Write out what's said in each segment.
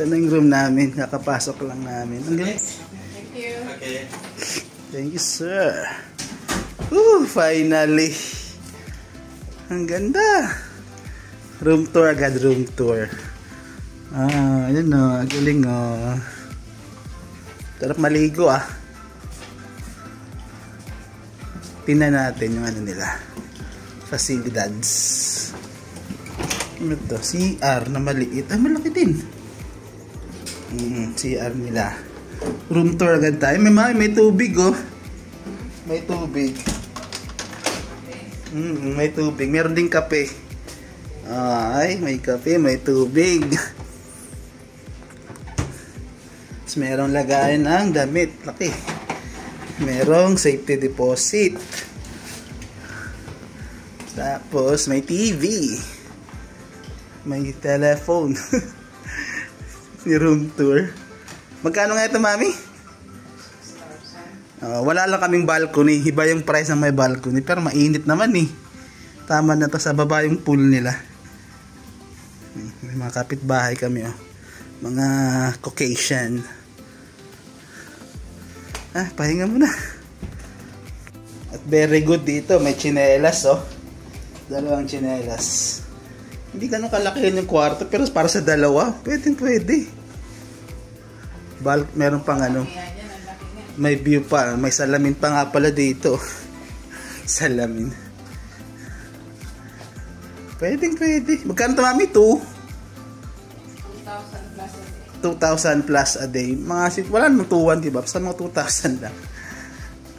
Ito na yung room namin. Kakapasok lang namin. Ang galing. Thank you. Okay. Thank you, sir. Finally. Ang ganda. Room tour agad, room tour. Ayun o. Ang galing o. Sarap maligo ah. Tingnan natin yung ano nila. Facilities. Ano to? CR na maliit. Ay, malaki din. CR nila. Room tour agad tayo. May tubig oh. May tubig. May tubig. Meron ding kape. Ay, may kape, may tubig. Tapos merong lagayan ng damit. Laki. Merong safety deposit. Tapos may TV. May telephone. Room tour. Magkano nga ito, mami? Wala lang kaming balcony. Iba yung price ng may balcony. Pero mainit naman eh. Tama na to, sa baba yung pool nila. May mga kapitbahay kami oh. Mga Caucasian. Pahinga muna. At very good dito. May tsinelas oh. Dalawang tsinelas. Hindi ganun kalaki yung kwarto. Pero para sa dalawa, pwede. Meron pang ano. May view pa. May salamin pa nga pala dito. Salamin. Pwede. Magkano ito, mami? 2,000 plus a day. Wala namang 2,1, diba? Basta mga 2,000 lang.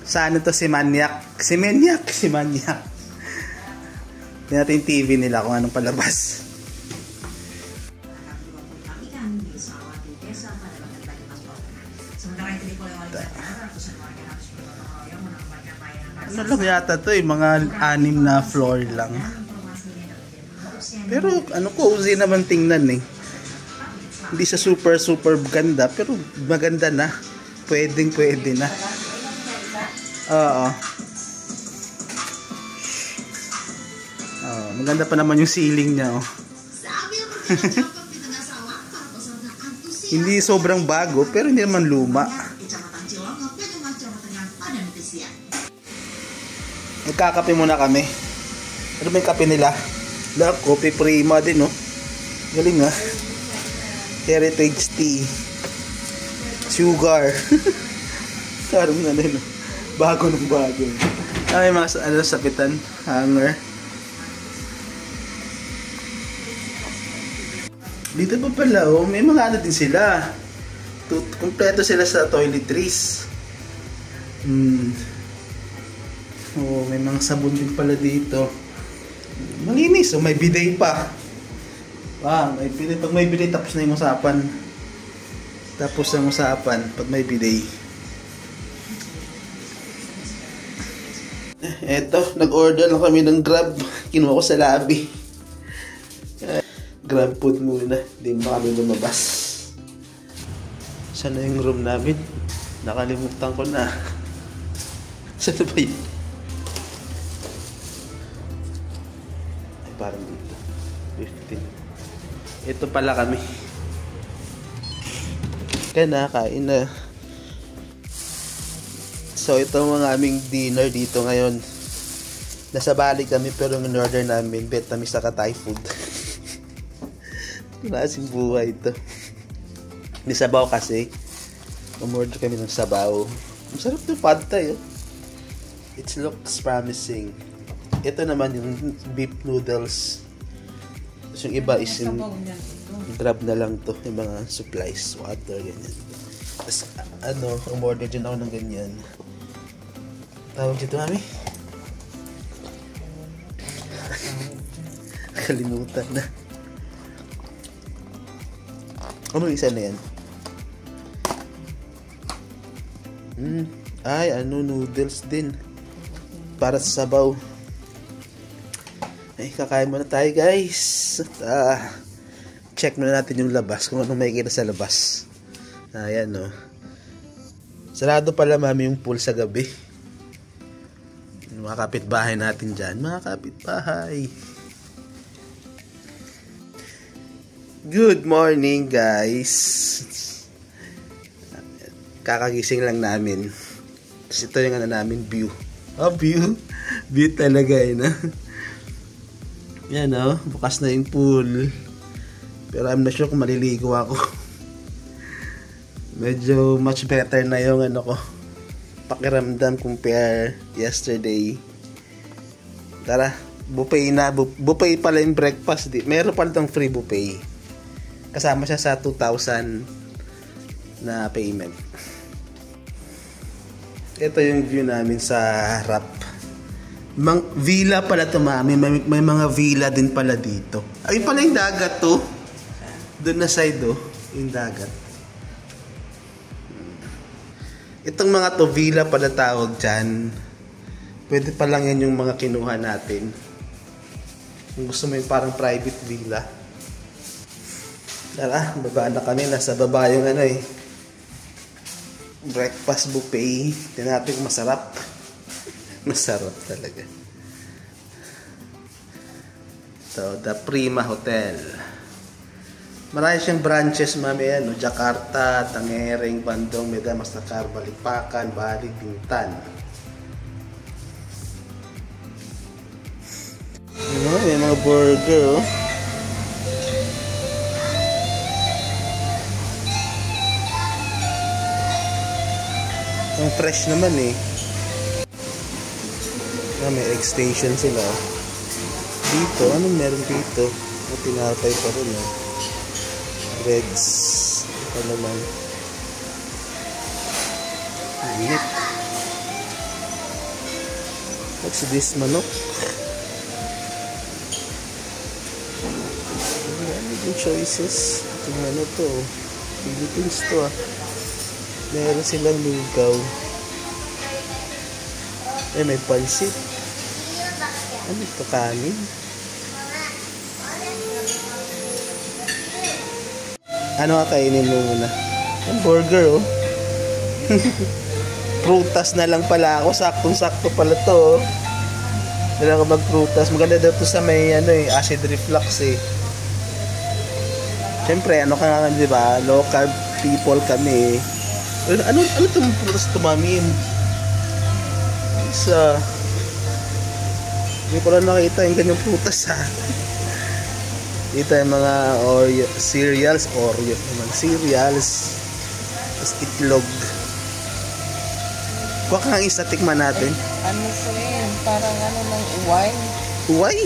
Saan ito? Si Maniac. Tingnan natin yung TV nila kung anong palabas. Ano lang yata to mga 6 na floor lang. Pero cozy naman tingnan eh. Hindi siya super ganda pero maganda na. Pwede na. Oo. Maganda pa naman yung ceiling niya oh. Hindi sobrang bago pero hindi naman luma. Nagkakape muna kami. Ano ba yung kape nila? Coffee Prima din oh. Galing ah. Heritage tea. Sugar. Parang na din oh. Bago. May mga sapitan. Hanger. Dito pa pala oh. May mga ano din sila. Kompleto sila sa toiletries. May mga sabon din pala dito. Malinis. May bidet pa. May bidet. Pag may bidet, tapos na yung usapan. Pag may bidet. Eto, nag-order lang kami ng Grab. Kinuha ko sa lobby. Grab food muna. Hindi mo kami lumabas. Saan na yung room namin? Nakalimutan ko na. Saan na ba yun? Parang dito 15. Ito pala kami. Kaya kain na. So ito ang aming dinner dito ngayon. Nasa Bali kami pero ang order namin Vietnamese saka Thai food. Klaseng buhay ito. May sabaw kasi. Umorder kami ng sabaw. Masarap ng pad thai oh. It looks promising. Ito naman yung beef noodles. Tapos yung iba is yung grab na lang to. Yung mga supplies, water, ganyan. Tapos umorder din ako ng ganyan. Tawag dito, mami? Kalimutan na. Ano isa na yan? Noodles din. Para sa sabaw. Kakain muna tayo guys. Check muna natin yung labas. Kung anong makikita sa labas. Ayan o. Sarado pala mami yung pool sa gabi. Mga kapitbahay natin dyan. Mga kapitbahay. Good morning, guys. Kakagising lang namin. Tapos ito yung ano namin, view. Oh, view. View talaga eh, no? Yan, oh. Bukas na yung pool. Pero I'm not sure kung maliligo ako. Medyo much better na yung ano ko. Pakiramdam compare yesterday. Tara, buffet na. Buffet pala yung breakfast. Meron pala itong free buffet. Kasama siya sa 2,000 na payment. Ito yung view namin sa harap. Villa pala ito, mami. May mga villa din pala dito. Ayun pala yung dagat to. Doon na side, oh. Yung dagat. Itong mga to, villa pala tawag dyan. Pwede pa lang yan yung mga kinuha natin. Kung gusto mo yung parang private villa. Tara, baba na kami. Nasa baba yung ano eh. Breakfast buffet. Tingnan natin kung masarap. Masarap talaga. So, The Prima Hotel. Marami siyang branches, mami. Ano, Jakarta, Tangerang, Bandung, Medan, Mastakar, Balikpakan, Bali, Bintan. Ano, may mga burger, oh. Ang fresh naman eh. May egg station sila. Dito, anong meron dito? Tinapay pa rin eh. Breads. Ito naman. Init. What's this, manok? Yung choices. Ito ano to. Philippines to ah. Meron silang lugaw. Eh, may pansit. Ano ito, kanin? Ano kakainin mo muna? Yung burger, oh. Prutas na lang pala ako. Saktong-sakto pala to, oh. Dala ko magprutas. Maganda daw to sa may, ano eh, acid reflux, eh. Siyempre, ano ka nga, di ba? Local people kami, eh. Ano itong prutas ito, mami? Isa. Hindi ko lang nakita yung ganyang prutas, ha. Dito yung mga Oreo, cereals. Oreo naman. Cereals. Tapos itlog. Kuha ka ng isa, tikman natin. Ano po yun? Parang ano ng uway. Uway?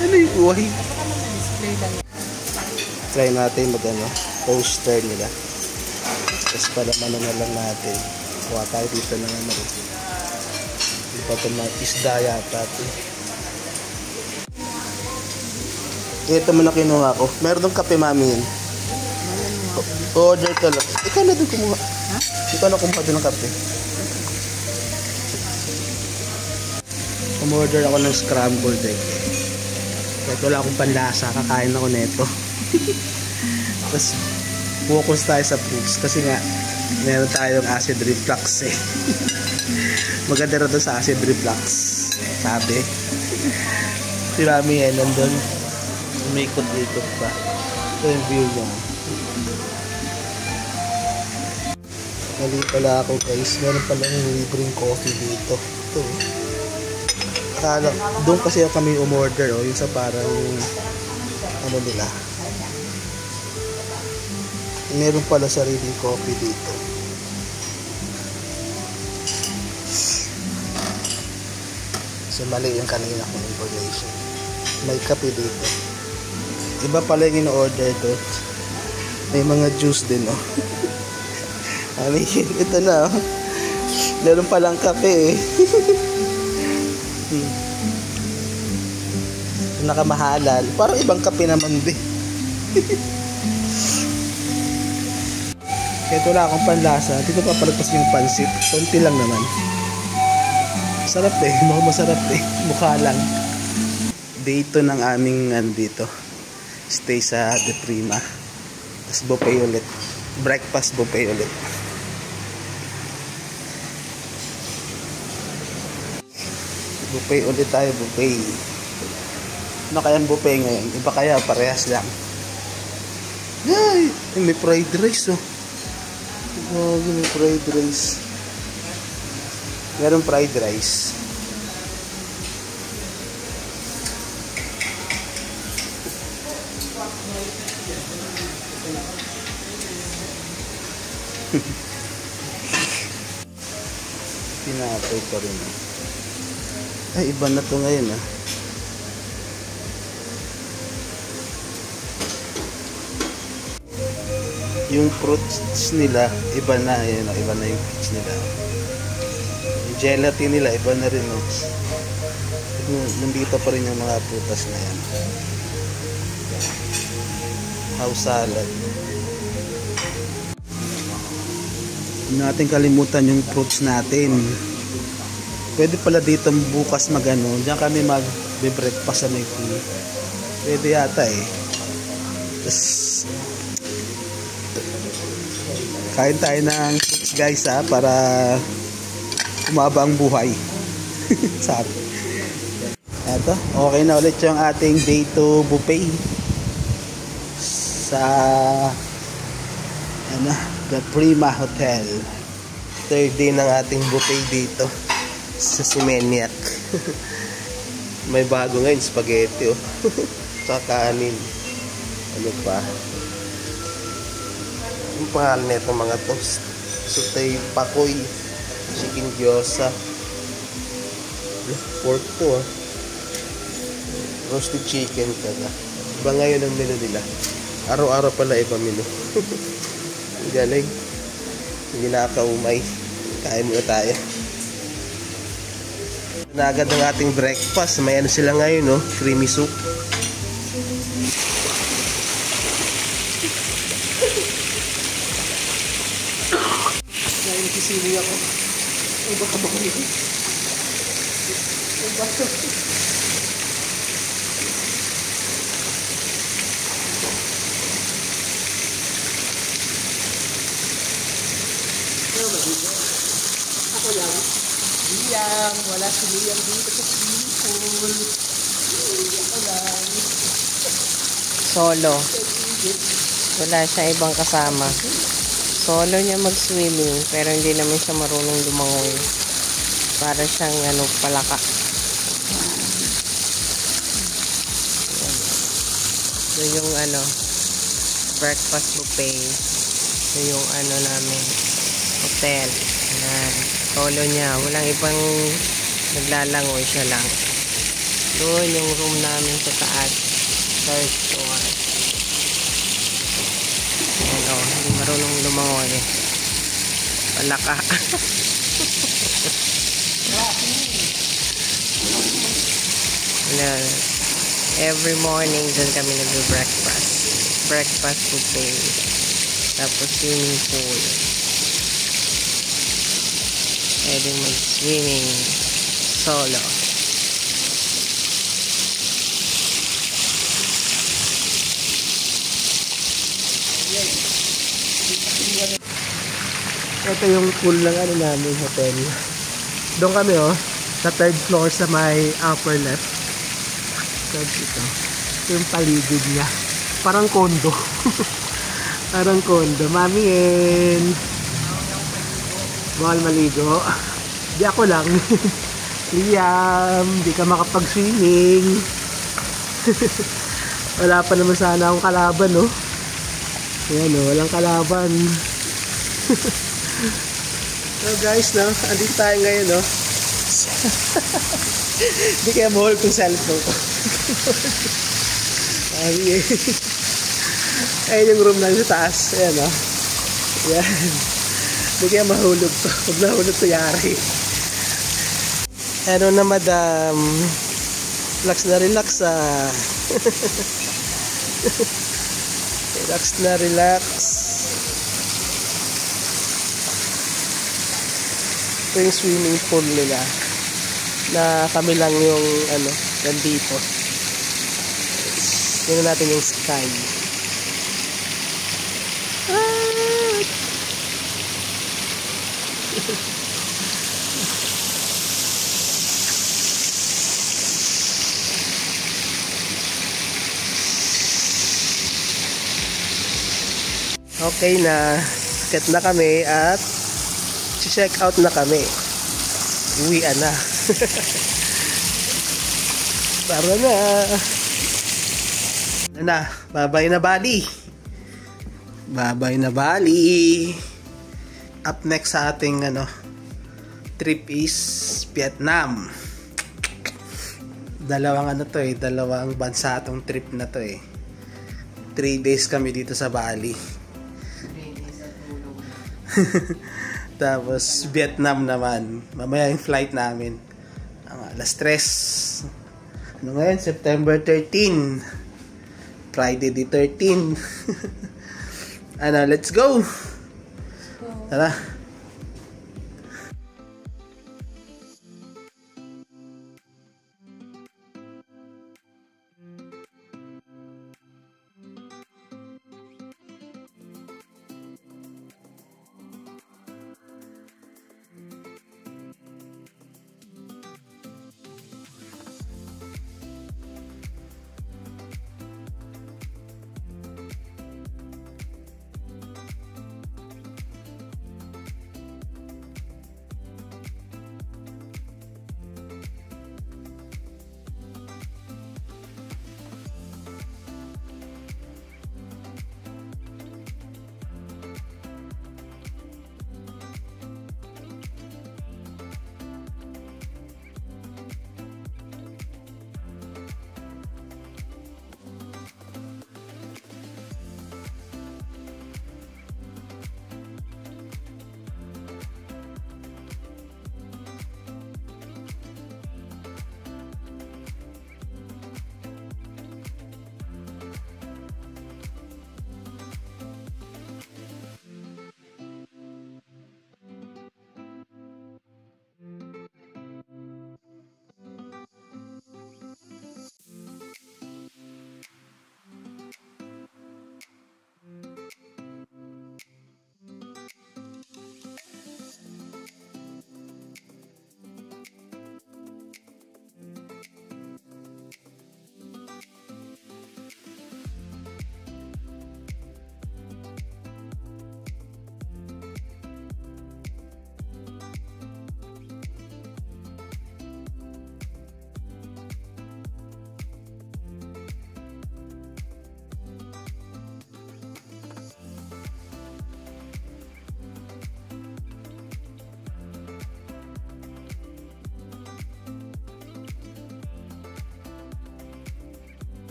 Ano yung uway? Display lang. Try natin mag-ano. Toaster nila. Tapos para na lang natin. Kuha tayo dito ng ano. Dito ito mga isda yata ito. Ito mo na kinuha ko. Meron ng kape, mami yun. Order ka lang. Ikaw na din kumuha. Ha? Ikaw na kumuha din ng kape. Umorder ako ng scrambled egg. Kahit wala akong panlasa, kakain ako neto. Tapos, focus tayo sa fruits. Kasi nga, meron tayong acid reflux eh. Maganda rin sa acid reflux. Sabi. Si mami yan, nandun. Umikot-ikot pa. Ito yung view niya. Mali pala ako, guys. Meron pala yung libreng coffee dito. Ito. Akala, doon kasi kami umorder, oh, yung sa parang ano nila. Meron pala sariling coffee dito. So mali yung kanina kong information. May kape dito. Iba pala yung in-order to. May mga juice din, oh. Ano yun? Ito na, oh. Meron palang kape, eh. Nakamahalal. Parang ibang kape naman, be. Kahit wala akong panlasa, dito papalagpas yung pansit. Konti lang naman. Sarap eh. Mukhang masarap eh. Mukha lang. Dito ng aming dito. Stay sa The Prima. Tapos buffet ulit. Breakfast buffet ulit. Buffet ulit tayo. Buffet. Ano kaya ang buffet ngayon? Iba kaya, parehas lang. Ay, may fried rice oh. Oh, may fried rice. Meron fried rice. Pinapay pa rin. Ay, iba na to ngayon ah. Yung fruits nila, iba na. Ayan, iba na yung fruits nila. Yung gelatin nila, iba na rin. Oh. Nandito pa rin yung mga prutas na yan. House salad. Hindi natin kalimutan yung fruits natin. Pwede pala dito bukas magano. Diyan kami mag-breakfast sa may pool. Pwede yata eh. Tapos kain tayo ng fruits guys ha, para umaba ang buhay. Sabi. Eto, okay na ulit yung ating day 2 buffet sa ano, The Prima Hotel. Third day ng ating buffet dito sa Simeniac. May bago ngayon, spaghetti oh. Tsaka kanin. Ano pa? Yung pangalan nito mga to, sutay pakoy, chicken gyoza, pork to ah, roasted chicken kada. Iba ngayon ang menu nila. Araw-araw pala iba menu. Galing. Hindi nakakaumay. Kain muna tayo. Na agad ang ating breakfast. May ano sila ngayon no, creamy soup. Sili ako. Iba ka ba kayo? Iba to. Ako lang. Liam. Wala si Liam dito sa swimming pool. Ako lang. Solo. Wala siya ibang kasama. Solo niya mag-swimming, pero hindi naman siya marunong lumangoy. Para siyang palaka. So yung breakfast buffet. So yung namin, hotel. Ayan. Solo niya. Walang ibang naglalangoy, siya lang. Doon yung room namin sa taas. Third floor. Hindi marunong lumangoy. Palaka. Every morning dyan kami nag-breakfast. Breakfast buffet. Tapos swimming pool. Pwede mag-swimming solo. Ito yung pool ng namin hotel. Doon kami sa third floor sa may upper left. So ito yung paligid niya. Parang condo. Parang condo. Mami and bawal maligo. Di ako lang. Liam, di ka makapag-swimming. Wala pa naman sana akong kalaban Ayan walang kalaban. So guys, andito tayo ngayon, Hindi kaya mahol kong cellphone ko. Ayan yung room lang sa taas. Ayan, Ayan. Hindi kaya mahulog to. Huwag nahulog to yari. Ano na madam. Relax na relax Relax na relax. Ito yung swimming pool nila na kami lang yung nandito. Tingnan natin yung sky. Okay na. Akit na kami at check out na kami. Uwian na. Tara na. Na, bye-bye na Bali. Bye-bye na Bali. Up next sa ating trip is Vietnam. Dalawang dalawang bansa itong trip na to 3 days kami dito sa Bali. 3 days at tulog. Tapos Vietnam naman. Mamaya yung flight namin. Alas 3. Ano ngayon? September 13. Friday the 13. Let's go! Tara.